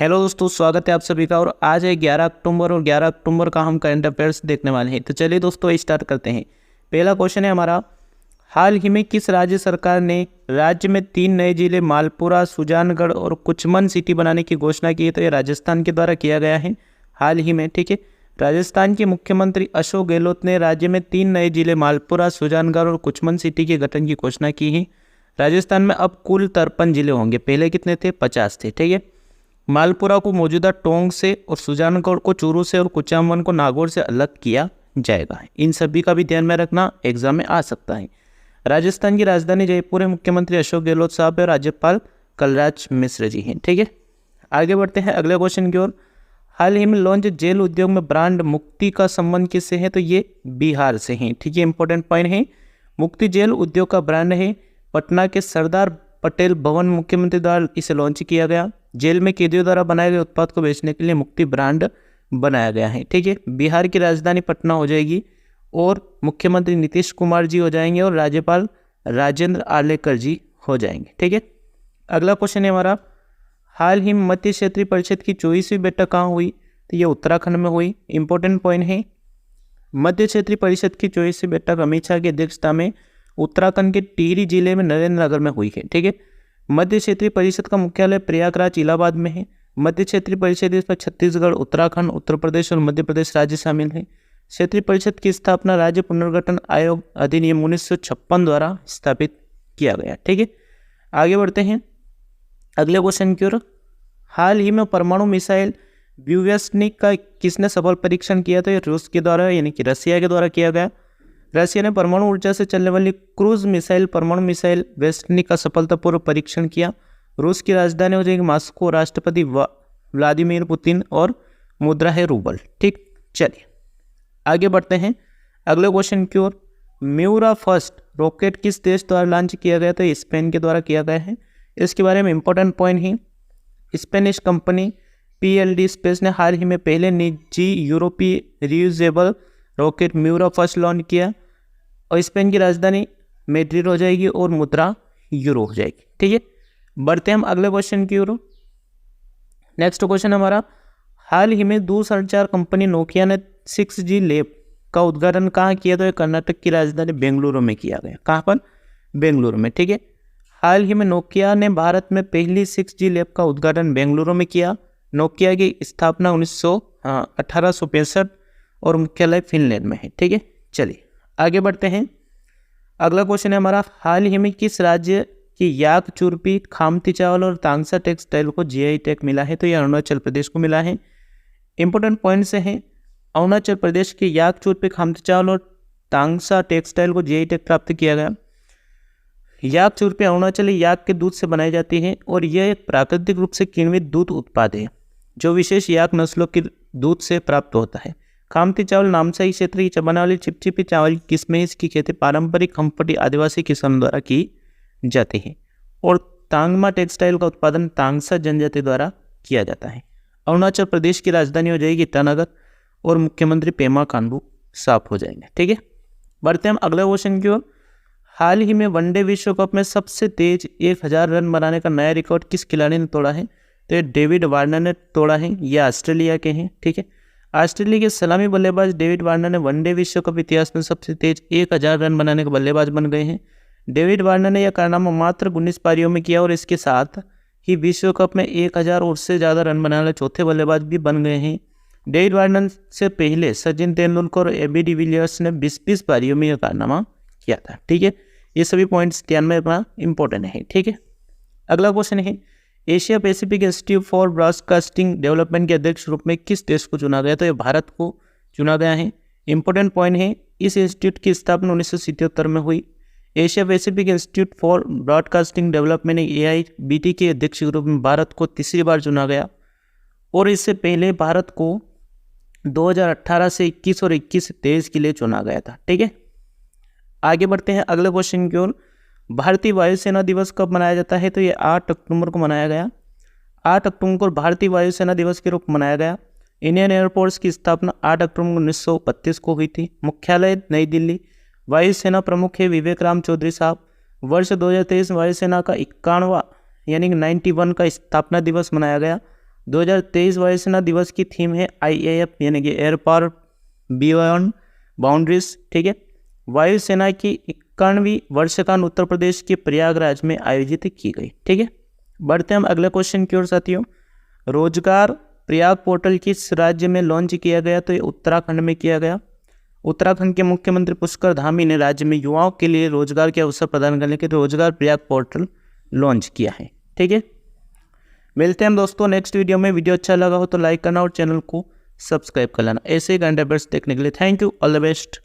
Hello दोस्तों, स्वागत है आप सभी का। और आज है 11 अक्टूबर और 11 अक्टूबर का हम करंट अफेयर्स देखने वाले हैं। तो चलिए दोस्तों स्टार्ट करते हैं। पहला क्वेश्चन है हमारा, हाल ही में किस राज्य सरकार ने राज्य में 3 नए जिले मालपुरा, सुजानगढ़ और कुचमन सिटी बनाने की घोषणा की है? तो ये राजस्थान के द्वारा किया गया है हाल ही में। ठीक है, राजस्थान के मुख्यमंत्री अशोक गहलोत ने राज्य में 3 नए जिले मालपुरा, सुजानगढ़ और कुचमन सिटी के गठन की घोषणा की है। राजस्थान में अब कुल 53 जिले होंगे, पहले कितने थे? 50 थे। ठीक है, मालपुरा को मौजूदा टोंक से और सुजानगढ़ को चूरू से और कुचामन को नागौर से अलग किया जाएगा। इन सभी का भी ध्यान में रखना, एग्जाम में आ सकता है। राजस्थान की राजधानी जयपुर है। मुख्यमंत्री अशोक गहलोत साहब है, राज्यपाल कलराज मिश्र जी हैं। ठीक है, आगे बढ़ते हैं अगले क्वेश्चन की ओर। हाल ही में लॉन्च जेल उद्योग में ब्रांड मुक्ति का संबंध किससे है? तो ये बिहार से है। ठीक है, इंपॉर्टेंट पॉइंट है। मुक्ति जेल उद्योग का ब्रांड है। पटना के सरदार पटेल भवन मुख्यमंत्री द्वारा इसे लॉन्च किया गया। जेल में कैदियों द्वारा बनाए गए उत्पाद को बेचने के लिए मुक्ति ब्रांड बनाया गया है। ठीक है, बिहार की राजधानी पटना हो जाएगी और मुख्यमंत्री नीतीश कुमार जी हो जाएंगे और राज्यपाल राजेंद्र आर्लेकर जी हो जाएंगे। ठीक है, अगला क्वेश्चन है हमारा, हाल ही में मध्य क्षेत्रीय परिषद की 24वीं बैठक कहाँ हुई? तो ये उत्तराखंड में हुई। इंपॉर्टेंट पॉइंट है, मध्य क्षेत्रीय परिषद की 24वीं बैठक अमित शाह की अध्यक्षता में उत्तराखंड के टिहरी जिले में नरेंद्र नगर में हुई है। ठीक है, मध्य क्षेत्रीय परिषद का मुख्यालय प्रयागराज इलाहाबाद में है। मध्य क्षेत्रीय परिषद इसमें छत्तीसगढ़, उत्तराखंड, उत्तर प्रदेश और मध्य प्रदेश राज्य शामिल हैं। क्षेत्रीय परिषद की स्थापना राज्य पुनर्गठन आयोग अधिनियम 1956 द्वारा स्थापित किया गया। ठीक है, आगे बढ़ते हैं अगले क्वेश्चन की ओर। हाल ही में परमाणु मिसाइल व्यूवेस्निक का किसने सफल परीक्षण किया? तो ये रूस के द्वारा यानी कि रसिया के द्वारा किया गया। रसिया ने परमाणु ऊर्जा से चलने वाली क्रूज मिसाइल परमाणु मिसाइल वेस्टनिक का सफलतापूर्वक परीक्षण किया। रूस की राजधानी हो जाएगी मॉस्को। राष्ट्रपति व्लादिमीर पुतिन और मुद्रा है रूबल। ठीक, चलिए आगे बढ़ते हैं अगले क्वेश्चन की ओर। म्यूरा फर्स्ट रॉकेट किस देश द्वारा लॉन्च किया गया? तो स्पेन के द्वारा किया गया है। इसके बारे में इंपॉर्टेंट पॉइंट है, स्पेनिश कंपनी PLD स्पेस ने हाल ही में पहले निजी यूरोपीय reusable rocket Miura first launch किया और स्पेन की राजधानी मैड्रिड हो जाएगी और मुद्रा यूरो हो जाएगी। ठीक है, बढ़ते हैं हम अगले क्वेश्चन की ओर। नेक्स्ट क्वेश्चन हमारा, हाल ही में दूरसंचार कंपनी नोकिया ने 6G लैब का उद्घाटन कहाँ किया? तो कर्नाटक की राजधानी बेंगलुरु में किया गया। कहाँ पर? बेंगलुरु में। ठीक है, हाल ही में नोकिया ने भारत में पहली 6G लैब का उद्घाटन बेंगलुरु में किया। नोकिया की स्थापना 1865 और मुख्यालय फिनलैंड में है। ठीक है, चलिए आगे बढ़ते हैं। अगला क्वेश्चन है हमारा, हाल ही में किस राज्य की याक चुरपी, खामती चावल और तांगसा टेक्सटाइल को GI टैग मिला है? तो ये अरुणाचल प्रदेश को मिला है। इंपॉर्टेंट पॉइंट से है, अरुणाचल प्रदेश के याक चुरपी, खामती चावल और तांगसा टेक्सटाइल को GI टैग प्राप्त किया गया। याक चुरपी अरुणाचली याक के दूध से बनाई जाती है और यह एक प्राकृतिक रूप से किण्वित दूध उत्पाद है जो विशेष याक नस्लों के दूध से प्राप्त होता है। खामती चावल नामसाई क्षेत्र की चबाने वाली चिपचिपी चावल की किस्में, इसकी खेती पारंपरिक खम्पटी आदिवासी किसानों द्वारा की जाती है और तांगमा टेक्सटाइल का उत्पादन तांगसा जनजाति द्वारा किया जाता है। अरुणाचल प्रदेश की राजधानी हो जाएगी ईटानगर और मुख्यमंत्री पेमा खांडू साफ हो जाएंगे। ठीक है, बढ़ते हैं हम अगले क्वेश्चन की ओर। हाल ही में वनडे विश्व कप में सबसे तेज 1000 रन बनाने का नया रिकॉर्ड किस खिलाड़ी ने तोड़ा है? तो डेविड वार्नर ने तोड़ा है। यह ऑस्ट्रेलिया के हैं। ठीक है, ऑस्ट्रेलिया के सलामी बल्लेबाज डेविड वार्नर ने वनडे विश्व कप इतिहास में सबसे तेज 1000 रन बनाने के बल्लेबाज बन गए हैं। डेविड वार्नर ने यह कारनामा मात्र 19 पारियों में किया और इसके साथ ही विश्व कप में 1000 और उससे ज़्यादा रन बनाने वाले चौथे बल्लेबाज भी बन गए हैं। डेविड वार्नर से पहले सचिन तेंदुलकर और AB डिविलियर्स ने 20-20 पारियों में यह कारनामा किया था। ठीक है, ये सभी पॉइंट्स ध्यान में रखना इंपॉर्टेंट है। ठीक है, अगला क्वेश्चन है, Asia Pacific institute for broadcasting development के अध्यक्ष रूप में किस देश को चुना गया? तो ये भारत को चुना गया है। इंपॉर्टेंट पॉइंट है, इस इंस्टीट्यूट की स्थापना 1977 में हुई। Asia Pacific institute for broadcasting development AIBT के अध्यक्ष के रूप में भारत को तीसरी बार चुना गया और इससे पहले भारत को 2018 से 21 और 21 से 23 के लिए चुना गया था। ठीक है, आगे बढ़ते हैं अगले क्वेश्चन की ओर। भारतीय वायुसेना दिवस कब मनाया जाता है? तो ये 8 अक्टूबर को मनाया गया। 8 अक्टूबर को भारतीय वायुसेना दिवस के रूप में मनाया गया। इंडियन एयरफोर्स की स्थापना 8 अक्टूबर 1932 को हुई थी। मुख्यालय नई दिल्ली। वायुसेना प्रमुख है विवेक राम चौधरी साहब। वर्ष 2023 वायुसेना का 91वां यानी कि 91 का स्थापना दिवस मनाया गया। 2023 वायुसेना दिवस की थीम है IAF यानी कि एयर पावर बियॉन्ड बाउंड्रीज। ठीक है, वायुसेना की 51वीं वर्षगांठ उत्तर प्रदेश के प्रयागराज में आयोजित की गई। ठीक है, बढ़ते हम अगले क्वेश्चन की ओर साथियों। रोजगार प्रयाग पोर्टल किस राज्य में लॉन्च किया गया? तो ये उत्तराखंड में किया गया। उत्तराखंड के मुख्यमंत्री पुष्कर धामी ने राज्य में युवाओं के लिए रोजगार के अवसर प्रदान करने के लिए रोजगार प्रयाग पोर्टल लॉन्च किया है। ठीक है, मिलते हैं हम दोस्तों नेक्स्ट वीडियो में। वीडियो अच्छा लगा हो तो लाइक करना और चैनल को सब्सक्राइब कर लेना। ऐसे ही करंट अफेयर्स देखने के लिए thank you, all the best.